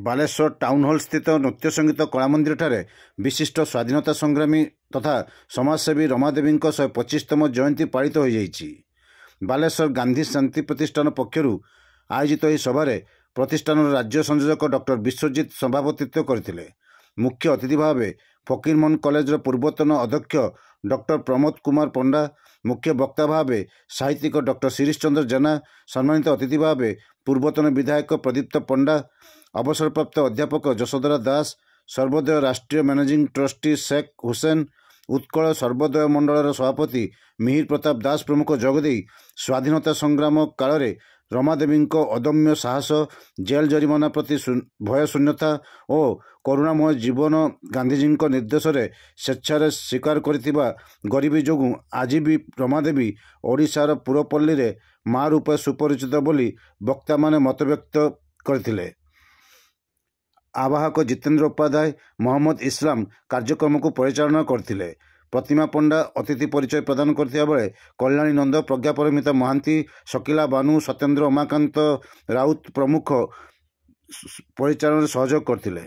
Balasore town hall ସ୍ଥିତ ନୃତ୍ୟ ସଙ୍ଗୀତ କଳାମନ୍ଦିରଠାରେ ବିଶିଷ୍ଟ ସ୍ୱାଧୀନତା ସଂଗ୍ରାମୀ ତଥା ସମାଜସେବୀ ରମାଦେବୀଙ୍କ 125ତମ ଜୟନ୍ତୀ ପାଳିତ ହୋଇଯାଇଛି। ବାଲେଶ୍ୱର ଗାନ୍ଧୀ ଶାନ୍ତି ପ୍ରତିଷ୍ଠାନ ପକ୍ଷରୁ ଆୟୋଜିତ ଏହି ସଭାରେ ପ୍ରତିଷ୍ଠାନର ରାଜ୍ୟ ସଂଯୋଜକ ଡକ୍ଟର ବିଶ୍ୱଜିତ ସଭାପତିତ୍ୱ କରିଥିଲେ। ମୁଖ୍ୟ ଅତିଥି ଭାବେ ଫକୀରମୋହନ କଲେଜର ପୂର୍ବତନ ଅଧ୍ୟକ୍ଷ ଡକ୍ଟର ପ୍ରମୋଦ କୁମାର ପଣ୍ଡା, ମୁଖ୍ୟ ବକ୍ତା ଭାବେ ସାହିତ୍ୟିକ ଡକ୍ଟର ଶିରିଷ ଚନ୍ଦ୍ର ଜେନା, ସମ୍ମାନିତ ଅତିଥି ଭାବେ ପୂର୍ବତନ ବିଧାୟକ ପ୍ରଦୀପ୍ତ ପଣ୍ଡା, ଅବସରପ୍ରାପ୍ତ ଅଧ୍ୟାପକ ଯଶୋଧରା ଦାସ, ସର୍ବୋଦୟ ରାଷ୍ଟ୍ରୀୟ ମ୍ୟାନେଜିଂ ଟ୍ରଷ୍ଟି ଶେଖ ହୁସେନ, ଉତ୍କଳ ସର୍ବୋଦୟ ମଣ୍ଡଳର ସଭାପତି ମିହିର ପ୍ରତାପ ଦାସ ପ୍ରମୁଖ ଯୋଗଦେଇ ସ୍ୱାଧୀନତା ସଂଗ୍ରାମ କାଳରେ ରମାଦେବୀଙ୍କ ଅଦମ୍ୟ ସାହସ, ଜେଲ ଜରିମାନା ପ୍ରତି ଭୟଶୂନ୍ୟତା ଓ କରୁଣାମୟ ଜୀବନ, ଗାନ୍ଧିଜୀଙ୍କ ନିର୍ଦ୍ଦେଶରେ ସ୍ୱେଚ୍ଛାରେ ସ୍ୱୀକାର କରିଥିବା ଗରିବୀ ଯୋଗୁଁ ଆଜି ବି ରମାଦେବୀ ଓଡ଼ିଶାର ପୁରପଲ୍ଲୀରେ ମା ରୂପେ ସୁପରିଚିତ ବୋଲି ବକ୍ତାମାନେ ମତବ୍ୟକ୍ତ କରିଥିଲେ। ଆବାହକ ଜିତେନ୍ଦ୍ର ଉପାଧ୍ୟାୟ, ମହମ୍ମଦ ଇସଲାମ କାର୍ଯ୍ୟକ୍ରମକୁ ପରିଚାଳନା କରିଥିଲେ। ପ୍ରତିମା ପଣ୍ଡା ଅତିଥି ପରିଚୟ ପ୍ରଦାନ କରିଥିବା ବେଳେ କଲ୍ୟାଣୀ ନନ୍ଦ, ପ୍ରଜ୍ଞାପରମିତା ମହାନ୍ତି, ଶକିଲା ବାନୁ, ସତ୍ୟେନ୍ଦ୍ର ଉମାକାନ୍ତ ରାଉତ ପ୍ରମୁଖ ପରିଚାଳନାରେ ସହଯୋଗ କରିଥିଲେ।